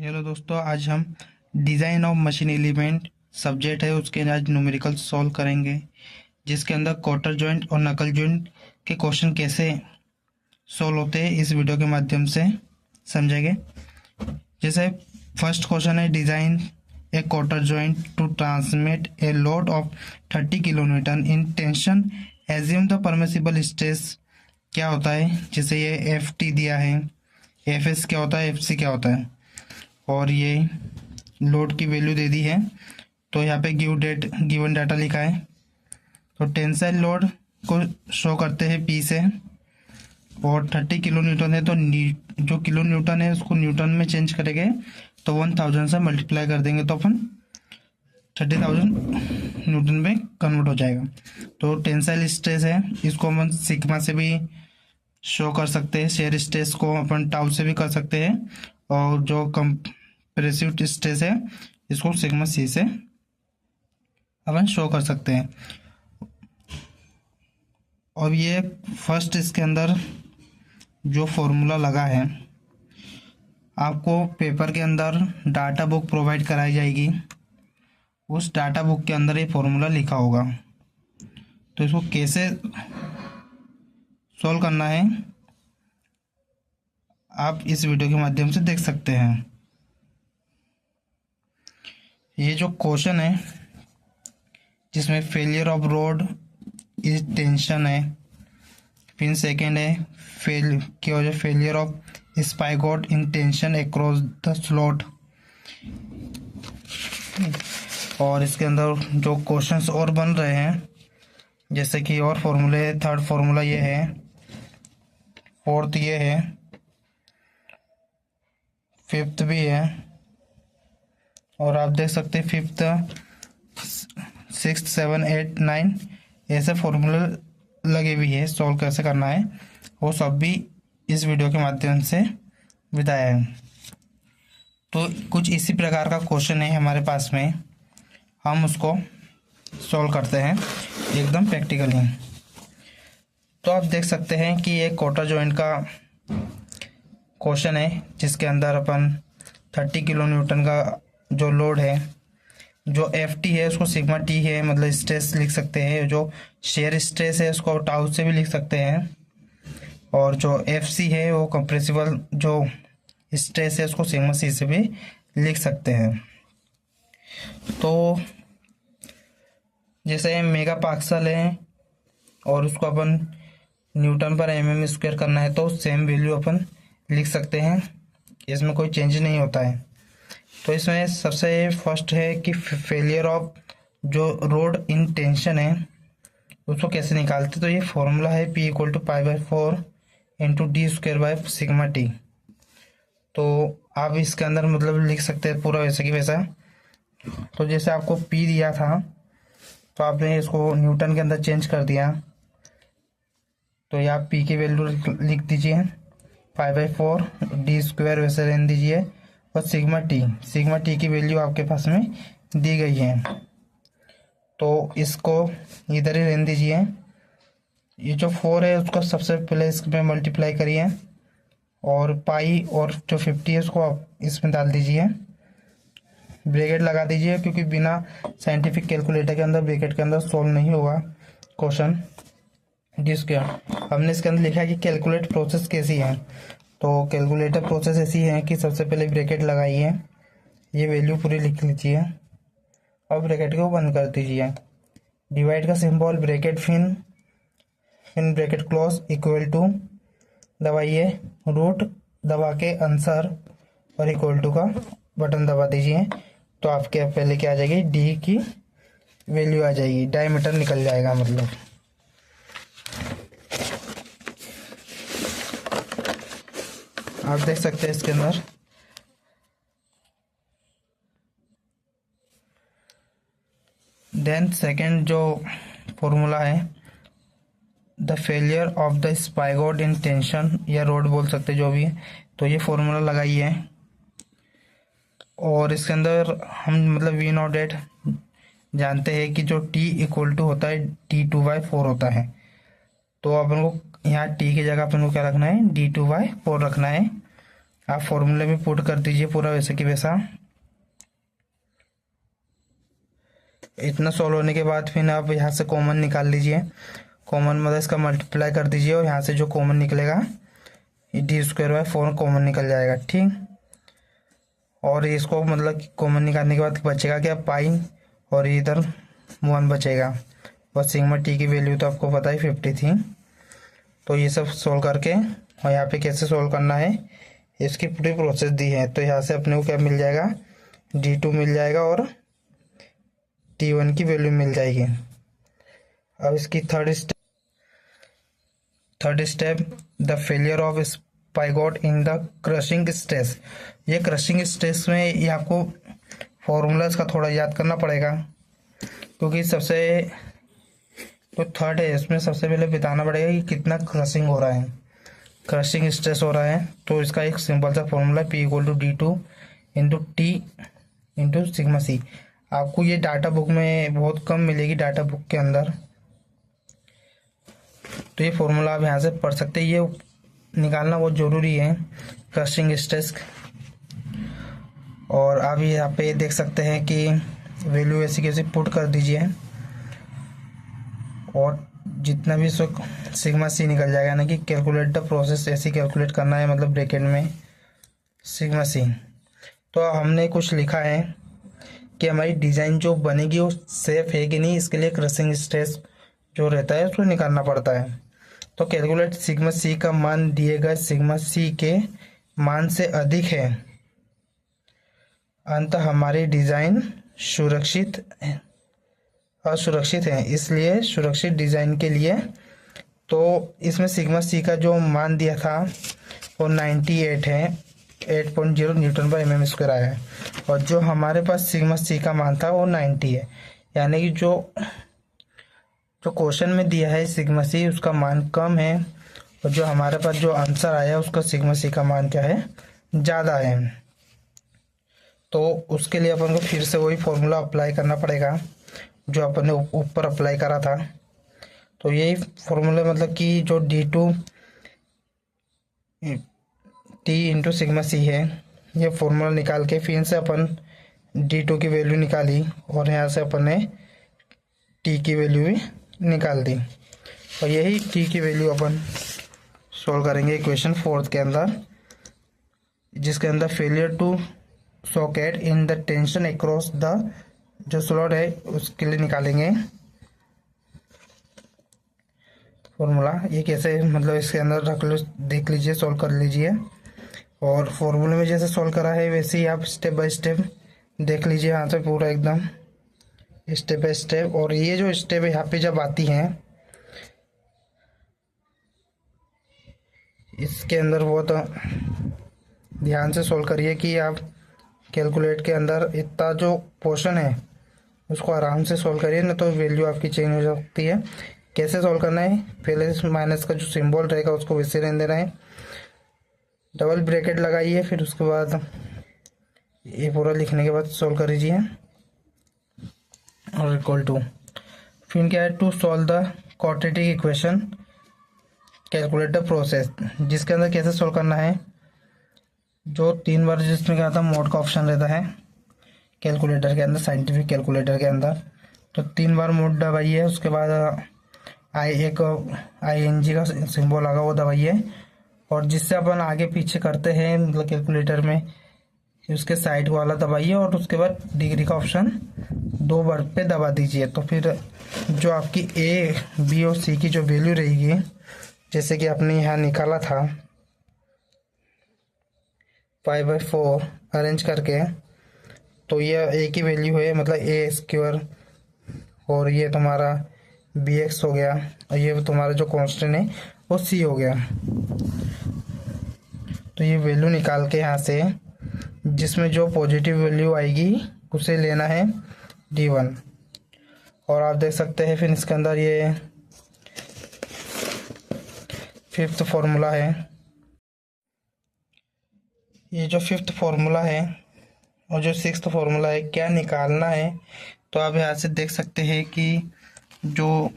Hello दोस्तों, आज हम design of machine element subject है उसके आज न्यूमेरिकल सॉल्व करेंगे, जिसके अंदर क्वार्टर जॉइंट और नकल जॉइंट के क्वेश्चन कैसे सॉल्व होते हैं इस वीडियो के माध्यम से समझेंगे। जैसे फर्स्ट क्वेश्चन है, design a cotter joint to transmit a load of 30 kilonewton in tension, assume the permissible stress क्या होता है। जैसे ये एफ टी दिया है, एफ एस क्या होता है, एफ सी क्या होता है, और ये लोड की वैल्यू दे दी है। तो यहाँ पे गिवन डाटा लिखा है। तो टेंसाइल लोड को शो करते हैं पी से, और 30 किलो न्यूटन है तो जो किलो न्यूटन है उसको न्यूटन में चेंज करेंगे तो 1000 से मल्टीप्लाई कर देंगे तो अपन 30,000 न्यूटन में कन्वर्ट हो जाएगा। तो टेंसाइल स्ट्रेस है, इसको अपन सिग्मा से भी शो कर सकते हैं, शेयर स्ट्रेस को अपन टाउ से भी कर सकते हैं, और जो कंप्रेसिव स्ट्रेस है इसको सिग्मा सी से अपन शो कर सकते हैं। और ये फर्स्ट इसके अंदर जो फॉर्मूला लगा है, आपको पेपर के अंदर डाटा बुक प्रोवाइड कराई जाएगी, उस डाटा बुक के अंदर ये फॉर्मूला लिखा होगा। तो इसको कैसे सॉल्व करना है आप इस वीडियो के माध्यम से देख सकते हैं। ये जो क्वेश्चन है जिसमें failure of rod is tension है, फिर सेकेंड है failure of spigot in tension across the slot. और इसके अंदर जो क्वेश्चंस और बन रहे हैं, जैसे कि और फॉर्मूले, थर्ड फॉर्मूला ये है, फोर्थ ये है, फिफ्थ भी है, और आप देख सकते हैं फिफ्थ, 6, 7, 8, 9 ऐसे फॉर्मूले लगे भी है। सॉल्व कैसे करना है वो सब भी इस वीडियो के माध्यम से बताया है। तो कुछ इसी प्रकार का क्वेश्चन है हमारे पास में, हम उसको सॉल्व करते हैं एकदम प्रैक्टिकली। तो आप देख सकते हैं कि ये क्वार्टर जॉइंट का क्वेश्चन है, जिसके अंदर अपन 30 किलो न्यूटन का जो लोड है, जो एफ टी है उसको सिग्मा टी है मतलब स्ट्रेस लिख सकते हैं, जो शेयर स्ट्रेस है उसको टाउ से भी लिख सकते हैं, और जो एफ सी है वो कंप्रेसिबल जो स्ट्रेस है उसको सिग्मा सी से भी लिख सकते हैं। तो जैसे मेगा पास्कल है और उसको अपन न्यूटन पर mm स्क्वायर करना है तो सेम वैल्यू अपन लिख सकते हैं, इसमें कोई चेंज नहीं होता है। तो इसमें सबसे फर्स्ट है कि फेलियर ऑफ जो रोड इन टेंशन है उसको कैसे निकालते। तो ये फॉर्मूला है P = π/4 × d² / सिग्मा टी। तो आप इसके अंदर मतलब लिख सकते हैं पूरा वैसे की वैसा। तो जैसे आपको P दिया था तो आपने इसको न्यूटन के अंदर चेंज कर दिया, तो ये आप P की वैल्यू लिख दीजिए π/4, d² वैसे रहने दीजिए, और सिग्मा टी की वैल्यू आपके पास में दी गई है तो इसको इधर ही रहने दीजिए। ये जो 4 है उसको सबसे पहले इसमें मल्टीप्लाई करिए, और पाई और जो 50 है उसको आप इसमें डाल दीजिए, ब्रैकेट लगा दीजिए, क्योंकि बिना साइंटिफिक कैलकुलेटर के अंदर ब्रैकेट के अंदर सॉल्व नहीं होगा क्वेश्चन। हमने इसके अंदर लिखा है कि कैलकुलेट प्रोसेस कैसी है। तो कैलकुलेटर प्रोसेस ऐसी है कि सबसे पहले ब्रैकेट लगाइए, ये वैल्यू पूरी लिख लीजिए और ब्रैकेट को बंद कर दीजिए। डिवाइड का सिंबल, ब्रैकेट फिर ब्रैकेट क्लोज, इक्वल टू दबाइए, रूट दबा के आंसर और इक्वल टू का बटन दबा दीजिए। तो आपके पहले क्या आ जाएगी, डी की वैल्यू आ जाएगी, डायमीटर निकल जाएगा मतलब। आप देख सकते हैं इसके अंदर। देन सेकेंड जो फॉर्मूला है, the failure of the spigot in tension या रोड बोल सकते जो भी है। तो ये फॉर्मूला लगाइए, और इसके अंदर हम मतलब V0 जानते हैं कि जो T = होता है d2/4 होता है। तो अपन को यहाँ T की जगह अपन को क्या रखना है, d2/4 रखना है। आप फॉर्मूले में पुट कर दीजिए पूरा वैसे कि वैसा। इतना सॉल्व होने के बाद फिर आप यहाँ से कॉमन निकाल लीजिए। कॉमन मतलब इसका मल्टीप्लाई कर दीजिए और यहाँ से जो कॉमन निकलेगा डी स्क्वायर बाय 4 कॉमन निकल जाएगा, ठीक। और इसको मतलब कॉमन निकालने के बाद बचेगा क्या, पाई, और इधर 1 बचेगा। और सिग्मा टी की वैल्यू तो आपको पता ही 50 थी। तो ये सब सोल्व करके और यहाँ पे कैसे सोल्व करना है इसकी पूरी प्रोसेस दी है। तो यहाँ से अपने को क्या मिल जाएगा, D2 मिल जाएगा और T1 की वैल्यू मिल जाएगी। अब इसकी third step the failure of spigot in the crushing stage. ये क्रशिंग स्टेज में ये आपको फॉर्मूलाज का थोड़ा याद करना पड़ेगा, क्योंकि सबसे तो थर्ड है इसमें सबसे पहले बताना पड़ेगा कि कितना क्रशिंग हो रहा है, क्रशिंग स्ट्रेस हो रहा है। तो इसका एक सिंपल सा formula P = D2 into T into sigma C. आपको ये डाटा बुक में बहुत कम मिलेगी, डाटा बुक के अंदर। तो ये फॉर्मूला आप यहाँ से पढ़ सकते हैं, ये निकालना बहुत ज़रूरी है, क्रशिंग स्ट्रेस। और आप यहाँ पे देख सकते हैं कि वैल्यू ऐसी कैसे पुट कर दीजिए और जितना भी सिग्मा सी निकल जाएगा ना, कि कैलकुलेट द प्रोसेस ऐसे कैलकुलेट करना है, मतलब ब्रैकेट में सिग्मा सी। तो हमने कुछ लिखा है कि हमारी डिज़ाइन जो बनेगी वो सेफ है कि नहीं, इसके लिए क्रशिंग स्ट्रेस जो रहता है उसको निकालना पड़ता है। तो कैलकुलेट सिग्मा सी का मान दिए गए सिग्मा सी के मान से अधिक है, अंततः हमारी डिज़ाइन असुरक्षित है। इसलिए सुरक्षित डिज़ाइन के लिए तो इसमें सिग्मा सी का जो मान दिया था वो 98 है, 8.0 N/mm² आया है। और जो हमारे पास सिग्मा सी का मान था वो 90 है, यानी कि जो क्वेश्चन में दिया है सिग्मा सी उसका मान कम है, और जो हमारे पास जो आंसर आया उसका सिग्मा सी का मान क्या है, ज़्यादा है। तो उसके लिए अपन को फिर से वही फॉर्मूला अप्लाई करना पड़ेगा जो अपन ने ऊपर अप्लाई करा था। तो यही फॉर्मूला मतलब कि जो D2 T इंटू सिग्मा सी है, ये फॉर्मूला निकाल के फिर से अपन D2 की वैल्यू निकाली और यहाँ से अपन ने T की वैल्यू भी निकाल दी। और यही T की वैल्यू अपन सॉल्व करेंगे इक्वेशन 4 के अंदर, जिसके अंदर failure to socket in the tension across the जो स्लॉट है उसके लिए निकालेंगे फॉर्मूला। ये कैसे मतलब इसके अंदर रख लो, देख लीजिए, सॉल्व कर लीजिए। और फॉर्मूले में जैसे सॉल्व करा है वैसे ही आप स्टेप बाय स्टेप देख लीजिए, यहाँ से पूरा एकदम स्टेप बाय स्टेप। और ये जो स्टेप यहाँ पे जब आती हैं इसके अंदर बहुत ध्यान से सॉल्व करिए कि आप कैलकुलेट के अंदर इतना जो पोर्शन है उसको आराम से सॉल्व करिए, ना तो वैल्यू आपकी चेंज हो सकती है। कैसे सॉल्व करना है, पहले माइनस का जो सिंबल रहेगा उसको वैसे रहने देना है, डबल ब्रैकेट लगाइए, फिर उसके बाद ये पूरा लिखने के बाद सॉल्व कर लीजिए। और इक्वल टू फिर क्या है, to solve the quadratic equation calculate the process, जिसके अंदर कैसे सॉल्व करना है, जो 3 बार जिसमें क्या था मोड का ऑप्शन रहता है कैलकुलेटर के अंदर, साइंटिफिक कैलकुलेटर के अंदर। तो 3 बार मोड दबाइए, उसके बाद ING का सिंबल आगा वो दबाइए, और जिससे अपन आगे पीछे करते हैं मतलब कैलकुलेटर में उसके साइड वाला दबाइए, और उसके बाद डिग्री का ऑप्शन 2 बार पे दबा दीजिए। तो फिर जो आपकी A, B और C की जो वैल्यू रहेगी, जैसे कि आपने यहाँ निकाला था 5/4 अरेंज करके, तो ये A की वैल्यू है मतलब A², और ये तुम्हारा BX हो गया, और ये तुम्हारा जो कांस्टेंट है वो C हो गया। तो ये वैल्यू निकाल के यहाँ से जिसमें जो पॉजिटिव वैल्यू आएगी उसे लेना है D1। और आप देख सकते हैं फिर इसके अंदर ये 5th फॉर्मूला है, ये जो 5th फॉर्मूला है और जो 6th फॉर्मूला है क्या निकालना है। तो आप यहाँ से देख सकते हैं कि जो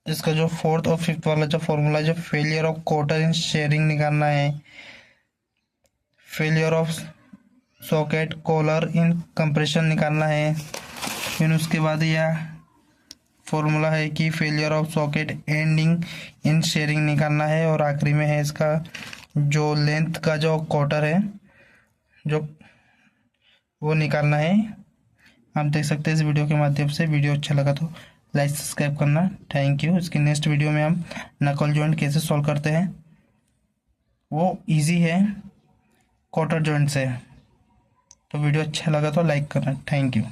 इसका जो 4th और 5th वाला जो फॉर्मूला, जो failure of cotter in shearing निकालना है, failure of socket collar in compression निकालना है। फिर उसके बाद यह फॉर्मूला है कि failure of socket ending in shearing निकालना है। और आखिरी में है इसका जो लेंथ का जो क्वार्टर है जो वो निकालना है। आप देख सकते हैं इस वीडियो के माध्यम से। वीडियो अच्छा लगा तो लाइक सब्सक्राइब करना। Thank you. इसकी नेक्स्ट वीडियो में हम नकल जॉइंट कैसे सॉल्व करते हैं, वो इजी है क्वार्टर जॉइंट से। तो वीडियो अच्छा लगा तो लाइक करना। Thank you.